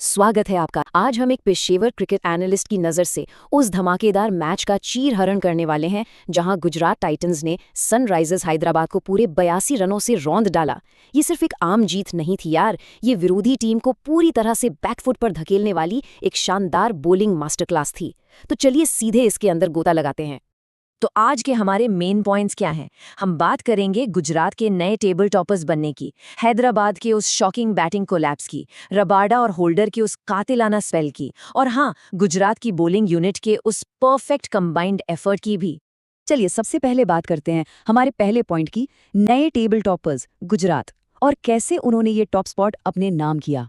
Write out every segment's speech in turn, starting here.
स्वागत है आपका। आज हम एक पेशेवर क्रिकेट एनालिस्ट की नज़र से उस धमाकेदार मैच का चीरहरण करने वाले हैं जहां गुजरात टाइटंस ने सनराइजर्स हैदराबाद को पूरे 82 रनों से रौंद डाला। ये सिर्फ एक आम जीत नहीं थी यार, ये विरोधी टीम को पूरी तरह से बैकफुट पर धकेलने वाली एक शानदार बॉलिंग मास्टरक्लास थी। तो चलिए सीधे इसके अंदर गोता लगाते हैं। तो आज के हमारे मेन पॉइंट्स क्या हैं? हम बात करेंगे गुजरात के नए टेबल टॉपर्स बनने की, हैदराबाद के उस शॉकिंग बैटिंग कोलैप्स की, रबाडा और होल्डर की उस कातिलाना स्पेल की, और हाँ, गुजरात की बॉलिंग यूनिट के उस परफेक्ट कंबाइंड एफर्ट की भी। चलिए सबसे पहले बात करते हैं हमारे पहले पॉइंट की, नए टेबल टॉपर्स गुजरात, और कैसे उन्होंने ये टॉप स्पॉट अपने नाम किया।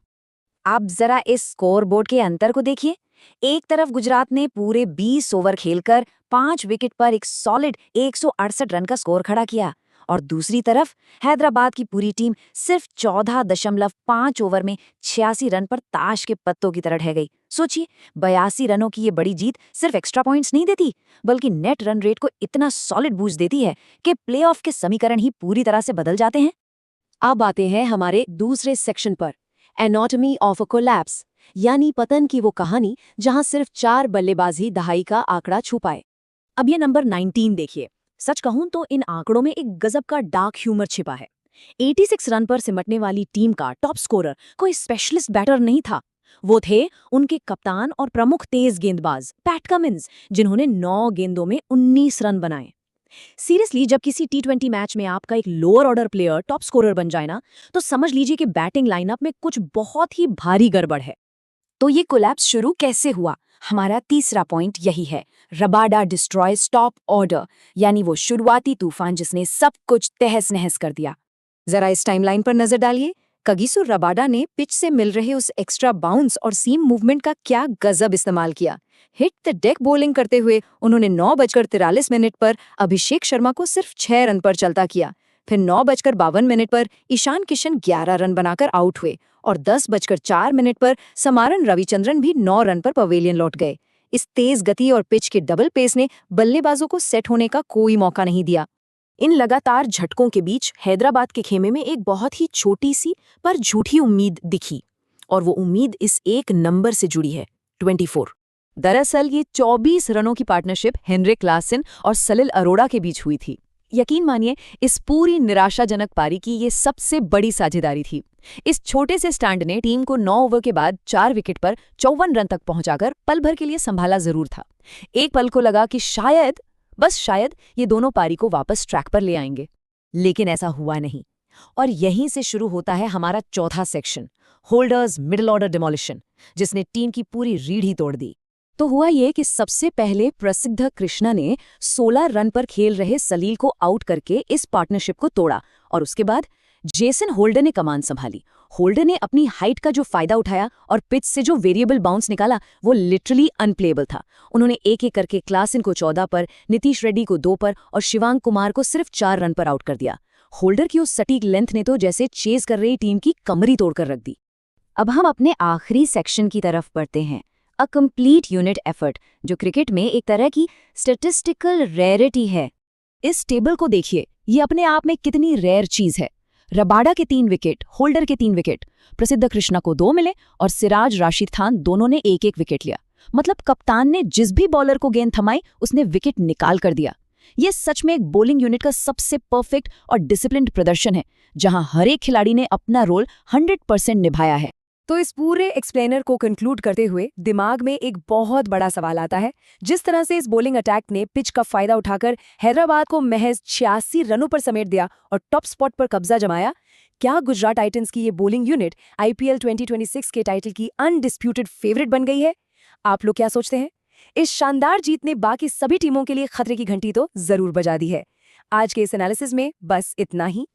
आप जरा इस स्कोर बोर्ड के अंतर को देखिए। एक तरफ गुजरात ने पूरे 20 ओवर खेलकर 5 विकेट पर एक सॉलिड 168 रन का स्कोर खड़ा किया, और दूसरी तरफ हैदराबाद की पूरी टीम सिर्फ 14.5 ओवर में 86 रन पर ताश के पत्तों की तरह ढह गई। सोचिए, 82 रनों की ये बड़ी जीत सिर्फ एक्स्ट्रा पॉइंट्स नहीं देती, बल्कि नेट रन रेट को इतना सॉलिड बूस्ट देती है कि प्लेऑफ के समीकरण ही पूरी तरह से बदल जाते हैं। अब आते हैं हमारे दूसरे सेक्शन पर, एनाटॉमी ऑफ अ कोलैप्स, यानी पतन की वो कहानी जहां सिर्फ 4 बल्लेबाज ही दहाई का आंकड़ा छू पाए। अब ये नंबर 19 देखिए। सच कहूं तो इन आंकड़ों में एक गजब का डार्क ह्यूमर छिपा है। 86 रन पर सिमटने वाली टीम का टॉप स्कोरर कोई स्पेशलिस्ट बैटर नहीं था, वो थे उनके कप्तान और प्रमुख तेज गेंदबाज पैट कमिंस, जिन्होंने 9 गेंदों में 19 रन बनाए। सीरियसली, जब किसी टी20 मैच में आपका एक lower order player top scorer बन जाए ना, तो समझ लीजिए कि बैटिंग लाइनअप में कुछ बहुत ही भारी गड़बड़ है। तो ये कोलैप्स शुरू कैसे हुआ? हमारा तीसरा पॉइंट यही है, रबाडा डिस्ट्रॉयज टॉप ऑर्डर, यानी वो शुरुआती तूफान जिसने सब कुछ तहस नहस कर दिया। जरा इस टाइमलाइन पर नजर डालिए। कगिसो रबाडा ने पिच से मिल रहे उस एक्स्ट्रा बाउंस और सीम मूवमेंट का क्या गजब इस्तेमाल किया। हिट द डेक बॉलिंग करते हुए उन्होंने 9:43 पर अभिषेक शर्मा को सिर्फ 6 रन पर चलता किया। फिर 9:52 पर ईशान किशन 11 रन बनाकर आउट हुए, और 10:04 पर समारन रविचंद्रन भी 9 रन पर पवेलियन लौट गए। इस तेज गति और पिच के डबल पेस ने बल्लेबाजों को सेट होने का कोई मौका नहीं दिया। इन लगातार झटकों के बीच हैदराबाद के खेमे में एक बहुत ही छोटी सी पर झूठी उम्मीद दिखी, और वो उम्मीद इस एक नंबर से जुड़ी है, 24। दरअसल ये 24 रनों की पार्टनरशिप हेनरिक क्लासन और सलिल अरोड़ा के बीच हुई थी। यकीन मानिए, इस पूरी निराशाजनक पारी की ये सबसे बड़ी साझेदारी थी। इस छोटे से स्टैंड ने टीम को 9 ओवर के बाद 4 विकेट पर 54 रन तक पहुंचाकर पल भर के लिए संभाला जरूर था। एक पल को लगा कि शायद, बस शायद, ये दोनों पारी को वापस ट्रैक पर ले आएंगे, लेकिन ऐसा हुआ नहीं। और यहीं से शुरू होता है हमारा चौथा section, holders middle order demolition, जिसने टीम की पूरी रीढ़ ही तोड़ दी। तो हुआ ये कि सबसे पहले प्रसिद्ध कृष्णा ने 16 रन पर खेल रहे सलील को आउट करके इस पार्टनरशिप को तोड़ा, और उसके बाद जेसन होल्डर ने कमान संभाली। होल्डर ने अपनी हाइट का जो फायदा उठाया और पिच से जो वेरिएबल बाउंस निकाला, वो लिटरली अनप्लेएबल था। उन्होंने एक एक करके क्लासन को 14 पर, नीतीश रेड्डी को 2 पर और शिवांग कुमार को सिर्फ 4 रन पर आउट कर दिया। होल्डर की उस सटीक लेंथ ने तो जैसे चेज कर रही टीम की कमरी तोड़कर रख दी। अब हम अपने आखिरी सेक्शन की तरफ बढ़ते हैं, अ कंप्लीट यूनिट एफर्ट, जो क्रिकेट में एक तरह की स्टैटिस्टिकल रेयरिटी है। इस टेबल को देखिए, ये अपने आप में कितनी रेयर चीज है। रबाडा के 3 विकेट, होल्डर के 3 विकेट, प्रसिद्ध कृष्णा को 2 मिले, और सिराज राशिद खान दोनों ने एक एक विकेट लिया। मतलब कप्तान ने जिस भी बॉलर को गेंद थमाई, उसने विकेट निकाल कर दिया। ये सच में एक बॉलिंग यूनिट का सबसे परफेक्ट और डिसिप्लिन्ड प्रदर्शन है, जहां हर एक खिलाड़ी ने अपना रोल 100% निभाया है। तो इस पूरे एक्सप्लेनर को कंक्लूड करते हुए दिमाग में एक बहुत बड़ा सवाल आता है, जिस तरह से इस बॉलिंग अटैक ने पिच का फायदा उठाकर हैदराबाद को महज 86 रनों पर समेट दिया और टॉप स्पॉट पर कब्जा जमाया, क्या गुजरात टाइटंस की ये बॉलिंग यूनिट आईपीएल 2026 के टाइटल की अनडिस्प्यूटेड फेवरेट बन गई है? आप लोग क्या सोचते हैं? इस शानदार जीत ने बाकी सभी टीमों के लिए खतरे की घंटी तो जरूर बजा दी है। आज के इस एनालिसिस में बस इतना ही।